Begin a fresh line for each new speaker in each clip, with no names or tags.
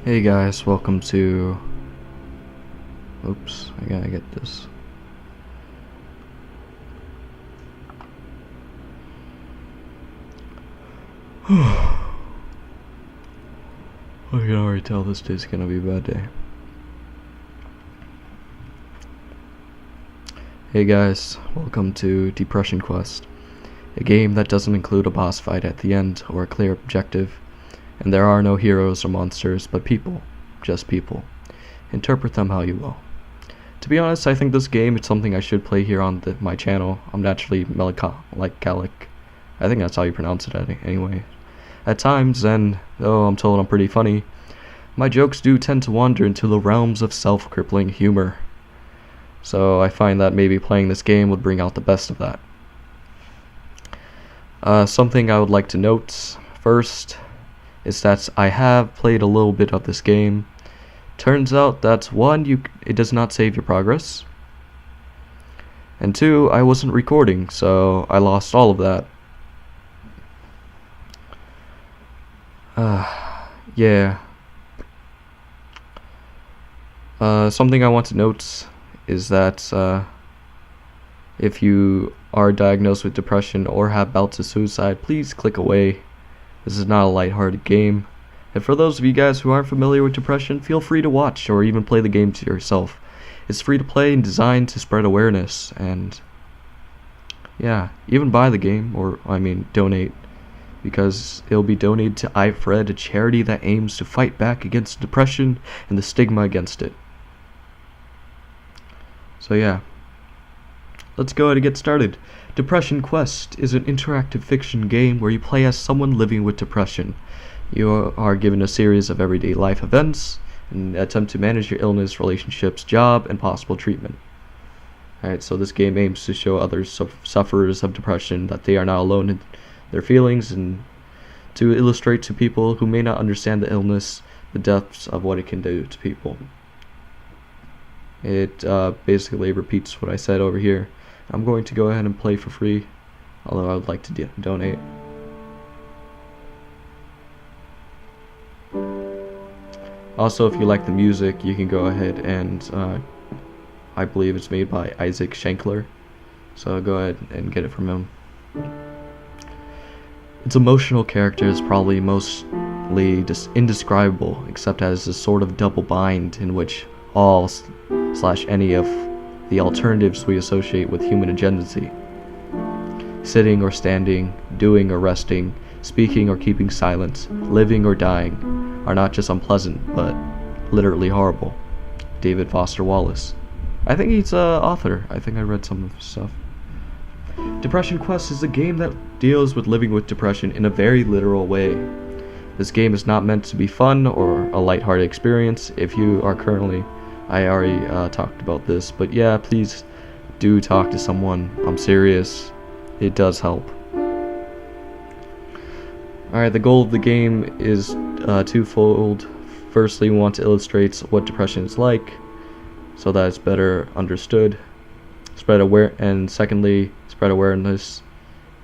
Hey guys, welcome to... Oops, I gotta get this. I can already tell this day's gonna be a bad day. Hey guys, welcome to Depression Quest, a game that doesn't include a boss fight at the end or a clear objective, and there are no heroes or monsters, but people, just people. Interpret them how you will. To be honest, I think this game is something I should play here on my channel. I'm naturally melancholic. I think that's how you pronounce it anyway. At times, and though I'm told I'm pretty funny, my jokes do tend to wander into the realms of self-crippling humor. So I find that maybe playing this game would bring out the best of that. Something I would like to note first is that I have played a little bit of this game. Turns out that one, it does not save your progress, and two, I wasn't recording, so I lost all of that. Yeah. Something I want to note is that if you are diagnosed with depression or have bouts of suicide, please click away. This is not a lighthearted game. And for those of you guys who aren't familiar with depression, feel free to watch or even play the game to yourself. It's free to play and designed to spread awareness, and yeah, even buy the game, or donate, because it'll be donated to iFred, a charity that aims to fight back against depression and the stigma against it. So yeah, let's go ahead and get started. Depression Quest is an interactive fiction game where you play as someone living with depression. You are given a series of everyday life events and attempt to manage your illness, relationships, job, and possible treatment. Alright, so this game aims to show other sufferers of depression that they are not alone in their feelings, and to illustrate to people who may not understand the illness the depths of what it can do to people. It basically repeats what I said over here. I'm going to go ahead and play for free, although I would like to donate. Also, if you like the music, you can go ahead and I believe it's made by Isaac Shankler, so go ahead and get it from him. Its emotional character is probably mostly just indescribable, except as a sort of double bind in which all / any of the alternatives we associate with human agency, sitting or standing, doing or resting, speaking or keeping silence, living or dying, are not just unpleasant, but literally horrible. David Foster Wallace. I think he's an author. I think I read some of his stuff. Depression Quest is a game that deals with living with depression in a very literal way. This game is not meant to be fun or a lighthearted experience. If you are currently... I already talked about this, but yeah, please do talk to someone. I'm serious. It does help. Alright, the goal of the game is twofold. Firstly, we want to illustrate what depression is like, so that it's better understood. And secondly, spread awareness.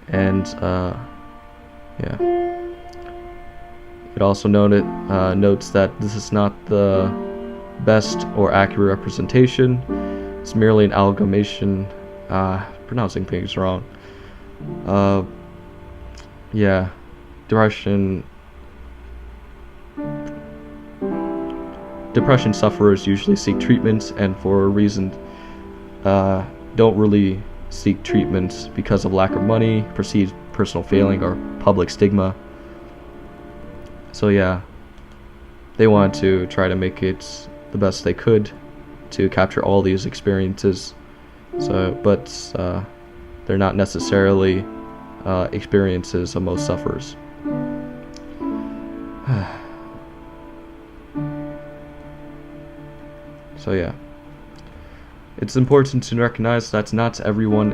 And yeah. It also notes that this is not the best or accurate representation. It's merely an amalgamation. Pronouncing things wrong. Yeah. Depression sufferers usually seek treatments, and for a reason don't really seek treatments because of lack of money, perceived personal failing, or public stigma. So yeah, they wanted to try to make it the best they could to capture all these experiences. But they're not necessarily experiences of most sufferers. So yeah, it's important to recognize that's not everyone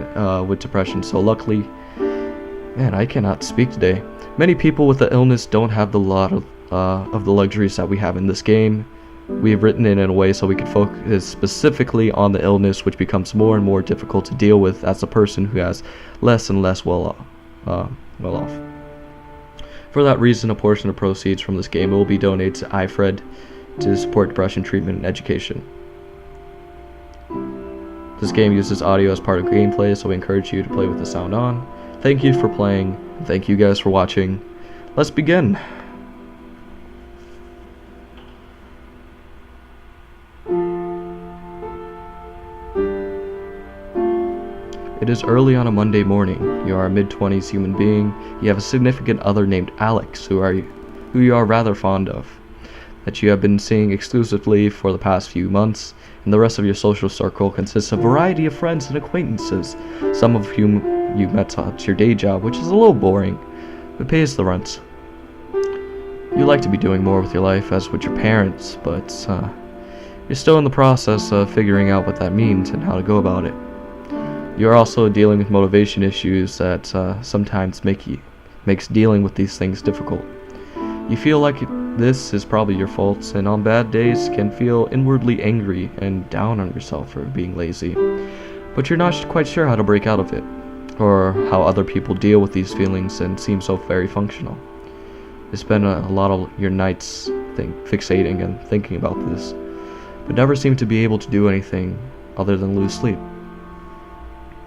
with depression. So luckily, man, I cannot speak today. Many people with the illness don't have the lot of the luxuries that we have in this game. We have written it in a way so we can focus specifically on the illness, which becomes more and more difficult to deal with as a person who has less and less well off. For that reason, a portion of proceeds from this game will be donated to iFred, to support depression treatment and education. This game uses audio as part of gameplay, so we encourage you to play with the sound on. Thank you for playing, and thank you guys for watching. Let's begin! It is early on a Monday morning. You are a mid-20s human being. You have a significant other named Alex, who you are rather fond of, that you have been seeing exclusively for the past few months, and the rest of your social circle consists of a variety of friends and acquaintances, some of whom you met at your day job, which is a little boring, but pays the rent. You like to be doing more with your life, as with your parents, but you're still in the process of figuring out what that means and how to go about it. You're also dealing with motivation issues that sometimes makes dealing with these things difficult. You feel like this is probably your fault, and on bad days can feel inwardly angry and down on yourself for being lazy. But you're not quite sure how to break out of it, or how other people deal with these feelings and seem so very functional. You spend a lot of your nights fixating and thinking about this, but never seem to be able to do anything other than lose sleep.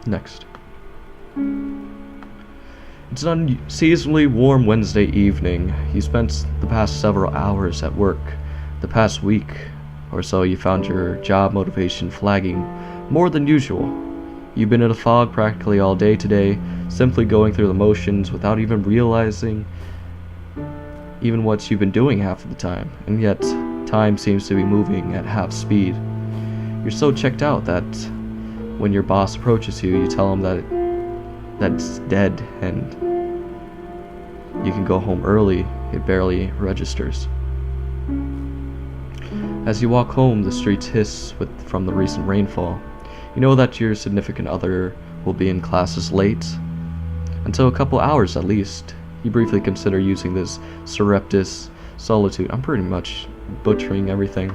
Next. It's an unseasonably warm Wednesday evening. You spent the past several hours at work. The past week or so you found your job motivation flagging more than usual. You've been in a fog practically all day today, simply going through the motions without even realizing even what you've been doing half of the time, and yet time seems to be moving at half speed. You're so checked out that when your boss approaches you, you tell him that it's dead and you can go home early. It barely registers. As you walk home, the streets hiss from the recent rainfall. You know that your significant other will be in classes late, until a couple hours at least. You briefly consider using this surreptitious solitude, I'm pretty much butchering everything,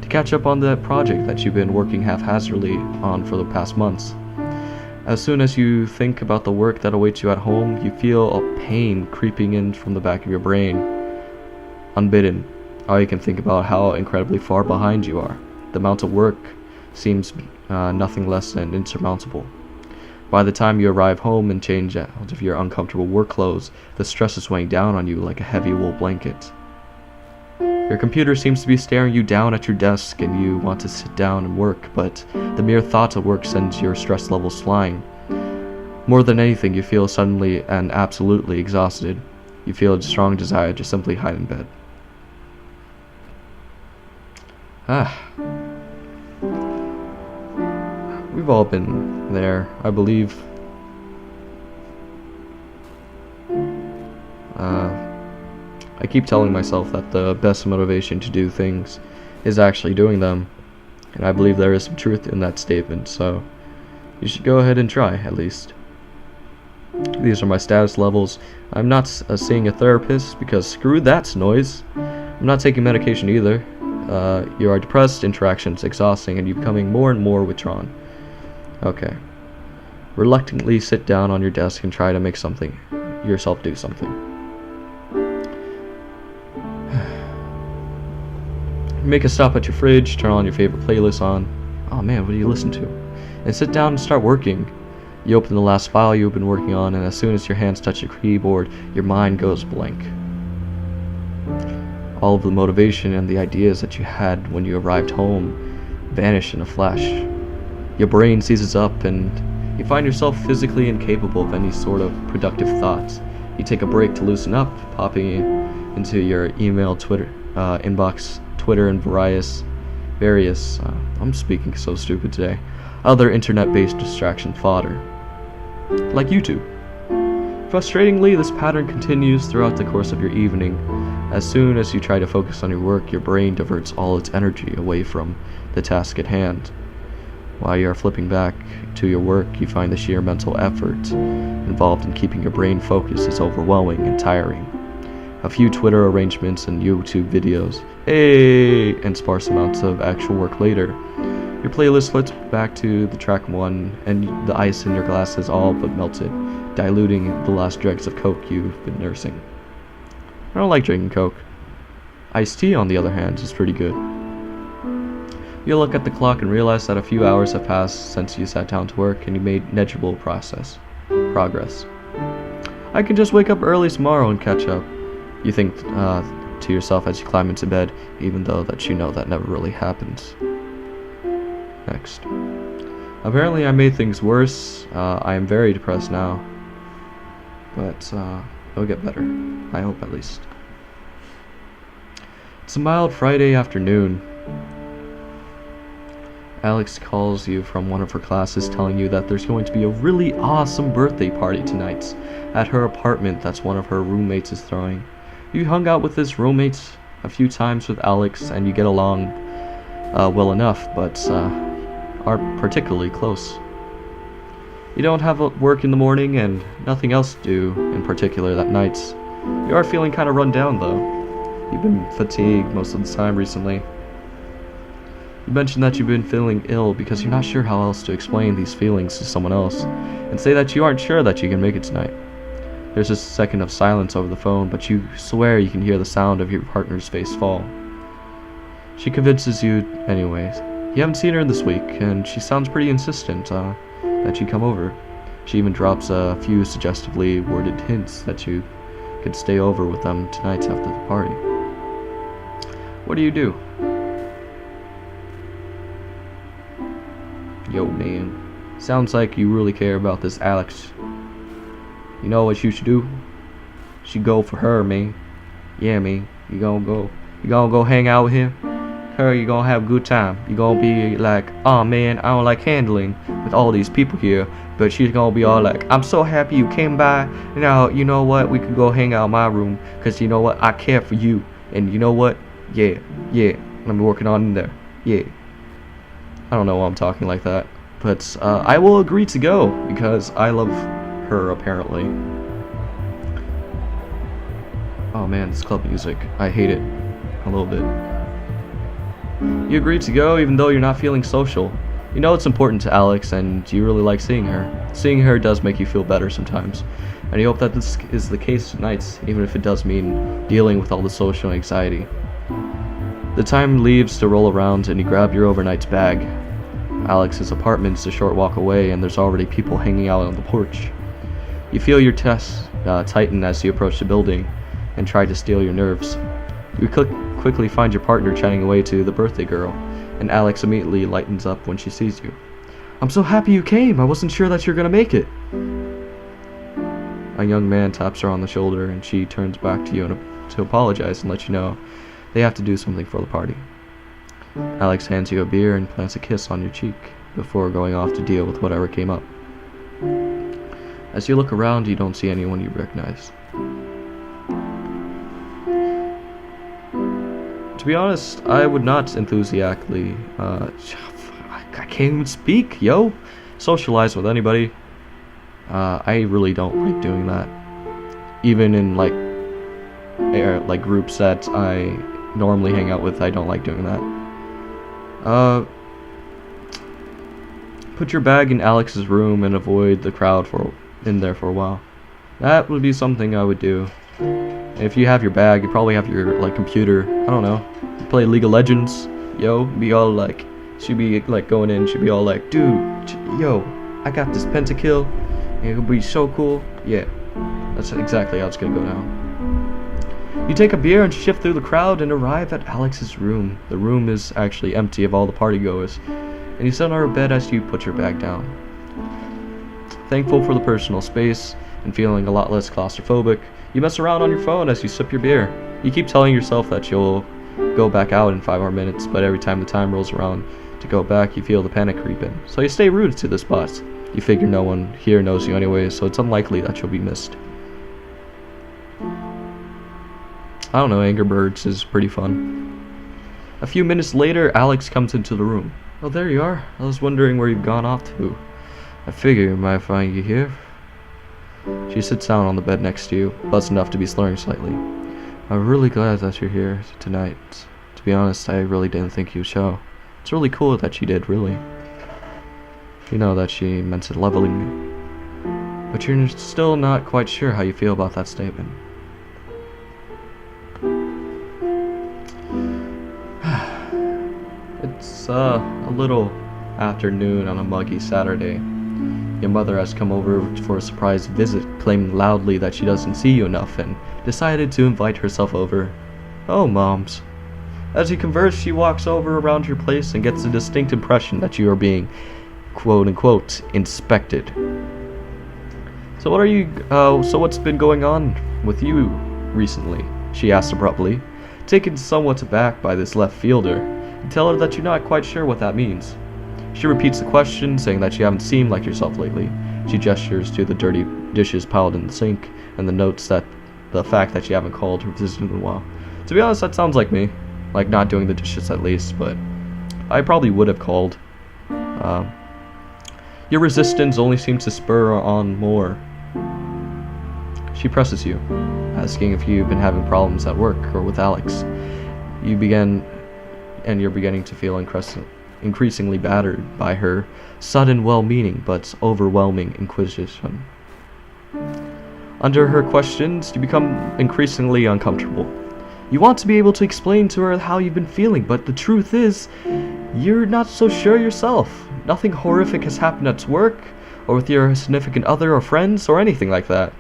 to catch up on that project that you've been working haphazardly on for the past months. As soon as you think about the work that awaits you at home, you feel a pain creeping in from the back of your brain. Unbidden, all you can think about how incredibly far behind you are. The amount of work seems nothing less than insurmountable. By the time you arrive home and change out of your uncomfortable work clothes, the stress is weighing down on you like a heavy wool blanket. Your computer seems to be staring you down at your desk, and you want to sit down and work, but the mere thought of work sends your stress levels flying. More than anything, you feel suddenly and absolutely exhausted. You feel a strong desire to simply hide in bed. We've all been there, I believe. I keep telling myself that the best motivation to do things is actually doing them, and I believe there is some truth in that statement, so you should go ahead and try, at least. These are my status levels. I'm not seeing a therapist, because screw that noise. I'm not taking medication either. You are depressed, interactions exhausting, and you're becoming more and more withdrawn. Okay. Reluctantly sit down on your desk and try to make yourself do something. Make a stop at your fridge, turn on your favorite playlist on. Oh man, what do you listen to? And sit down and start working. You open the last file you've been working on, and as soon as your hands touch your keyboard, your mind goes blank. All of the motivation and the ideas that you had when you arrived home vanish in a flash. Your brain seizes up, and you find yourself physically incapable of any sort of productive thoughts. You take a break to loosen up, popping into your email, Twitter, inbox, Twitter, and various, I'm speaking so stupid today, other internet-based distraction fodder, like YouTube. Frustratingly, this pattern continues throughout the course of your evening. As soon as you try to focus on your work, your brain diverts all its energy away from the task at hand. While you are flipping back to your work, you find the sheer mental effort involved in keeping your brain focused is overwhelming and tiring. A few Twitter arrangements and YouTube videos, and sparse amounts of actual work later. Your playlist flips back to the track 1, and the ice in your glass has all but melted, diluting the last dregs of Coke you've been nursing. I don't like drinking Coke. Iced tea, on the other hand, is pretty good. You look at the clock and realize that a few hours have passed since you sat down to work and you made negligible progress. I can just wake up early tomorrow and catch up. You think to yourself as you climb into bed, even though that you know that never really happens. Next. Apparently I made things worse. I am very depressed now. But it'll get better. I hope, at least. It's a mild Friday afternoon. Alex calls you from one of her classes telling you that there's going to be a really awesome birthday party tonight at her apartment that's one of her roommates is throwing. You hung out with this roommate a few times with Alex and you get along well enough, but aren't particularly close. You don't have work in the morning and nothing else to do in particular that night. You are feeling kind of run down though. You've been fatigued most of the time recently. You mentioned that you've been feeling ill because you're not sure how else to explain these feelings to someone else, and say that you aren't sure that you can make it tonight. There's a second of silence over the phone, but you swear you can hear the sound of your partner's face fall. She convinces you anyways. You haven't seen her this week, and she sounds pretty insistent that you come over. She even drops a few suggestively worded hints that you could stay over with them tonight after the party. What do you do? Yo, man. Sounds like you really care about this Alex. You know what you should do? You should go for her, man. Yeah, man. You gonna go hang out with him? Her, you gonna have a good time. You gonna be like, oh man, I don't like handling with all these people here. But she's gonna be all like, I'm so happy you came by. Now, you know what? We could go hang out in my room. Cause you know what? I care for you. And you know what? Yeah. I'm working on in there. Yeah. I don't know why I'm talking like that, but I will agree to go because I love her apparently. Oh man, this club music. I hate it a little bit. You agree to go even though you're not feeling social. You know it's important to Alex and you really like seeing her. Seeing her does make you feel better sometimes, and you hope that this is the case tonight, even if it does mean dealing with all the social anxiety. The time leaves to roll around and you grab your overnight bag. Alex's apartment's a short walk away and there's already people hanging out on the porch. You feel your chest tighten as you approach the building and try to steal your nerves. You quickly find your partner chatting away to the birthday girl, and Alex immediately lightens up when she sees you. I'm so happy you came. I wasn't sure that you're gonna make it. A young man taps her on the shoulder and she turns back to you to apologize and let you know they have to do something for the party. Alex hands you a beer and plants a kiss on your cheek before going off to deal with whatever came up. As you look around, you don't see anyone you recognize. To be honest, I would not enthusiastically, I can't even speak, yo! Socialize with anybody. I really don't like doing that. Even in like groups that I normally hang out with, I don't like doing that. Put your bag in Alex's room and avoid the crowd in there for a while. That would be something I would do. If you have your bag, you probably have your computer. I don't know. Play League of Legends. Yo, be all like, she'd be like going in. She'd be all like, dude, yo, I got this pentakill. It'll be so cool. Yeah, that's exactly how it's gonna go down. You take a beer and shift through the crowd and arrive at Alex's room. The room is actually empty of all the partygoers, and you sit on her bed as you put your bag down. Thankful for the personal space and feeling a lot less claustrophobic, you mess around on your phone as you sip your beer. You keep telling yourself that you'll go back out in 5 more minutes, but every time the time rolls around to go back, you feel the panic creep in. So you stay rooted to the spot. You figure no one here knows you anyway, so it's unlikely that you'll be missed. I don't know, Angry Birds is pretty fun. A few minutes later, Alex comes into the room. Oh, there you are. I was wondering where you've gone off to. I figure I might find you here. She sits down on the bed next to you, buzzed enough to be slurring slightly. I'm really glad that you're here tonight. To be honest, I really didn't think you'd show. It's really cool that she did, really. You know that she meant it leveling me. But you're still not quite sure how you feel about that statement. It's a little after noon on a muggy Saturday. Your mother has come over for a surprise visit, claiming loudly that she doesn't see you enough and decided to invite herself over. Oh, Moms. As you converse, she walks over around your place and gets a distinct impression that you are being, quote-unquote, inspected. So what's been going on with you recently? She asked abruptly, taken somewhat aback by this left fielder. You tell her that you're not quite sure what that means. She repeats the question, saying that you haven't seemed like yourself lately. She gestures to the dirty dishes piled in the sink, and notes that the fact that you haven't called or visited in a while. To be honest, that sounds like me. Like not doing the dishes at least, but I probably would have called. Your resistance only seems to spur on more. She presses you, asking if you've been having problems at work or with Alex. You're beginning to feel increasingly battered by her sudden well-meaning but overwhelming inquisition. Under her questions, you become increasingly uncomfortable. You want to be able to explain to her how you've been feeling, but the truth is, you're not so sure yourself. Nothing horrific has happened at work, or with your significant other or friends, or anything like that.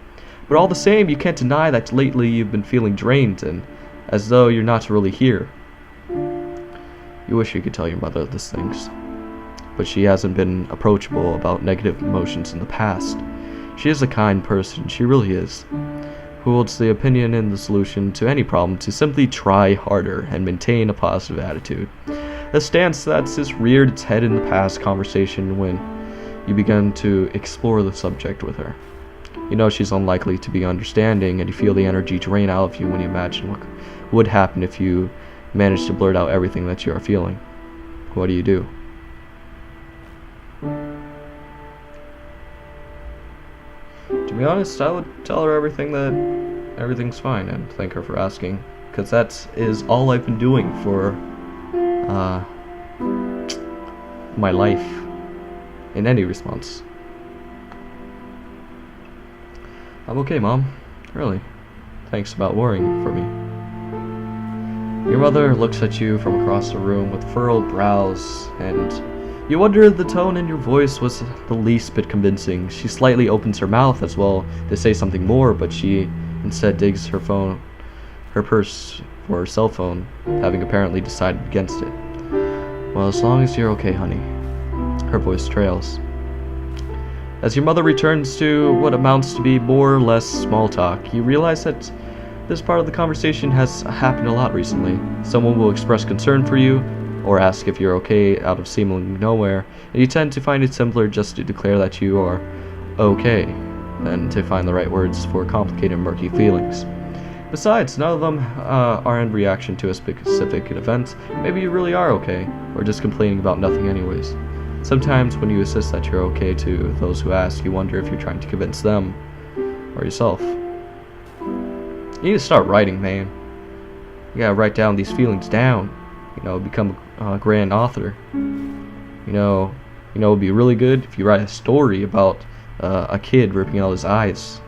But all the same, you can't deny that lately you've been feeling drained, and as though you're not really here. You wish you could tell your mother these things, but she hasn't been approachable about negative emotions in the past. She is a kind person, she really is, who holds the opinion and the solution to any problem to simply try harder and maintain a positive attitude. A stance that's just reared its head in the past conversation when you began to explore the subject with her. You know she's unlikely to be understanding, and you feel the energy drain out of you when you imagine what would happen if you managed to blurt out everything that you are feeling. What do you do? To be honest, I would tell her everything's fine and thank her for asking, because that is all I've been doing for my life in any response. I'm okay, Mom. Really. Thanks about worrying for me. Your mother looks at you from across the room with furrowed brows, and you wonder if the tone in your voice was the least bit convincing. She slightly opens her mouth as well to say something more, but she instead digs her purse for her cell phone, having apparently decided against it. Well, as long as you're okay, honey. Her voice trails. As your mother returns to what amounts to be more or less small talk, you realize that this part of the conversation has happened a lot recently. Someone will express concern for you, or ask if you're okay out of seemingly nowhere, and you tend to find it simpler just to declare that you are okay than to find the right words for complicated, murky feelings. Besides, none of them are in reaction to a specific event. Maybe you really are okay, or just complaining about nothing anyways. Sometimes when you insist that you're okay to those who ask, you wonder if you're trying to convince them or yourself. You need to start writing, man. You gotta write down these feelings down. You know, become a grand author. You know, it'd be really good if you write a story about a kid ripping out his eyes.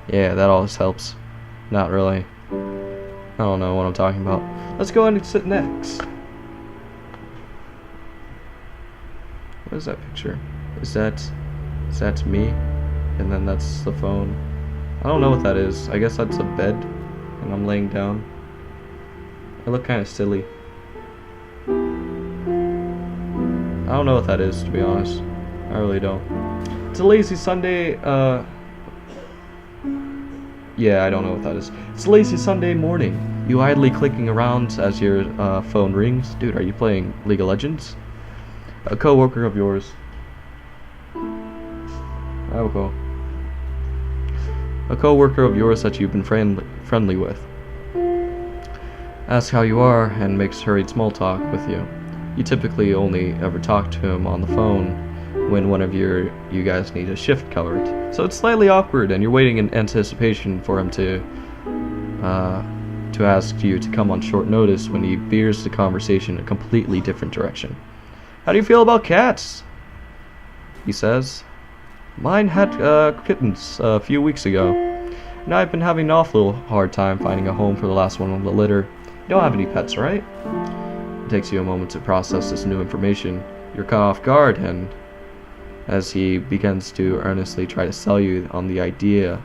Yeah, that always helps. Not really. I don't know what I'm talking about. Let's go ahead and sit next. What is that picture? Is that me? And then that's the phone. I don't know what that is. I guess that's a bed, and I'm laying down. I look kind of silly. I don't know what that is, to be honest. I really don't. It's a lazy Sunday, yeah, I don't know what that is. It's a lazy Sunday morning. You idly clicking around as your phone rings. Dude, are you playing League of Legends? A co-worker of yours. I will go. A co-worker of yours that you've been friendly with. Asks how you are and makes hurried small talk with you. You typically only ever talk to him on the phone when one of you guys need a shift covered. So it's slightly awkward, and you're waiting in anticipation for him to ask you to come on short notice when he veers the conversation a completely different direction. How do you feel about cats? He says. Mine had kittens a few weeks ago, and I've been having an awful hard time finding a home for the last one on the litter. You don't have any pets, right? It takes you a moment to process this new information. You're caught off guard, and as he begins to earnestly try to sell you on the idea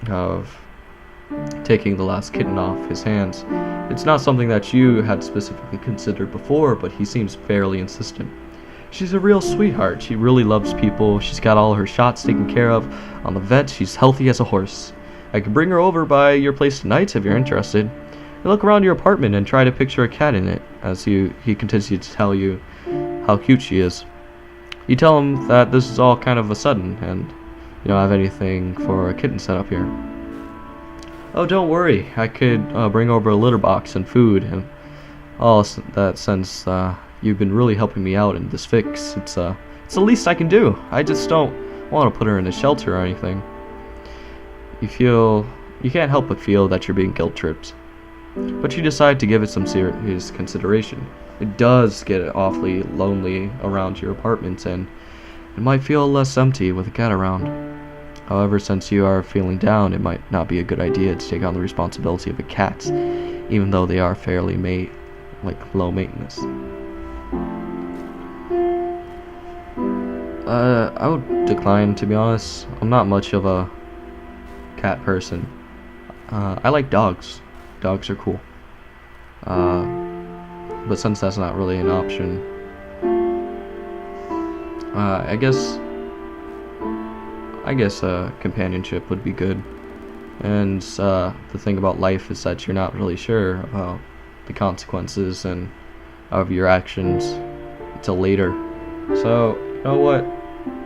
of taking the last kitten off his hands. It's not something that you had specifically considered before, but he seems fairly insistent. She's a real sweetheart. She really loves people. She's got all her shots taken care of. On the vet, she's healthy as a horse. I could bring her over by your place tonight if you're interested. You look around your apartment and try to picture a cat in it, as he continues to tell you how cute she is. You tell him that this is all kind of a sudden, and you don't have anything for a kitten set up here. Oh, don't worry. I could bring over a litter box and food and all that, since you've been really helping me out in this fix. It's the least I can do. I just don't want to put her in a shelter or anything. You can't help but feel that you're being guilt-tripped. But you decide to give it some serious consideration. It does get awfully lonely around your apartment, and it might feel less empty with a cat around. However, since you are feeling down, it might not be a good idea to take on the responsibility of a cat, even though they are fairly low maintenance. I would decline, to be honest. I'm not much of a cat person. I like dogs. Dogs are cool. But since that's not really an option, I guess companionship would be good. And the thing about life is that you're not really sure about the consequences and of your actions until later. So, you know what?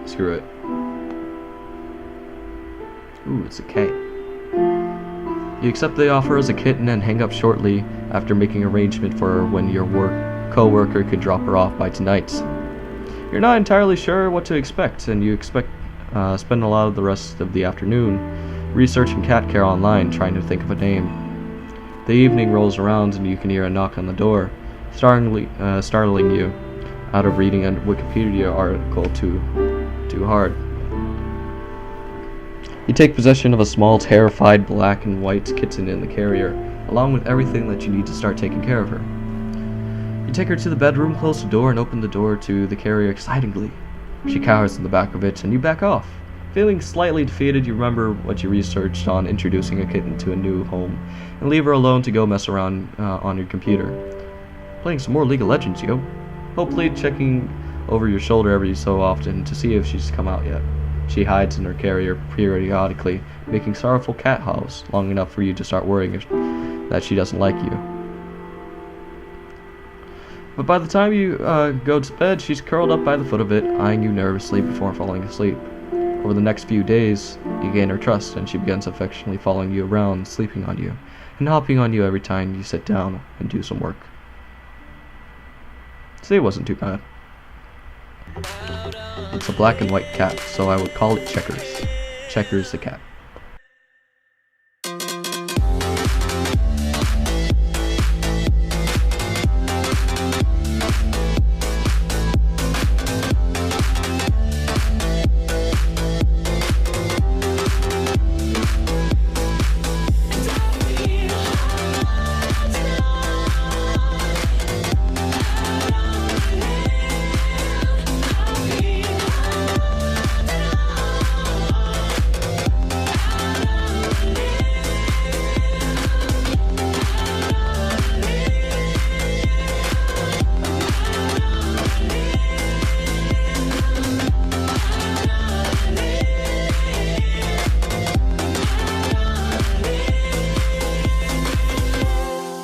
Screw it. Ooh, it's a cat. You accept the offer as a kitten and hang up shortly after making arrangement for when your co-worker could drop her off by tonight. You're not entirely sure what to expect, and you spend a lot of the rest of the afternoon researching cat care online, trying to think of a name. The evening rolls around and you can hear a knock on the door, startling you out of reading a Wikipedia article too hard. You take possession of a small, terrified black and white kitten in the carrier, along with everything that you need to start taking care of her. You take her to the bedroom, close the door, and open the door to the carrier excitingly. She cowers in the back of it, and you back off. Feeling slightly defeated, you remember what you researched on introducing a kitten to a new home, and leave her alone to go mess around on your computer. Playing some more League of Legends, yo. Hopefully checking over your shoulder every so often to see if she's come out yet. She hides in her carrier periodically, making sorrowful cat howls long enough for you to start worrying that she doesn't like you. But by the time you go to bed, she's curled up by the foot of it, eyeing you nervously before falling asleep. Over the next few days, you gain her trust, and she begins affectionately following you around, sleeping on you, and hopping on you every time you sit down and do some work. See, it wasn't too bad. It's a black and white cat, so I would call it Checkers. Checkers the cat.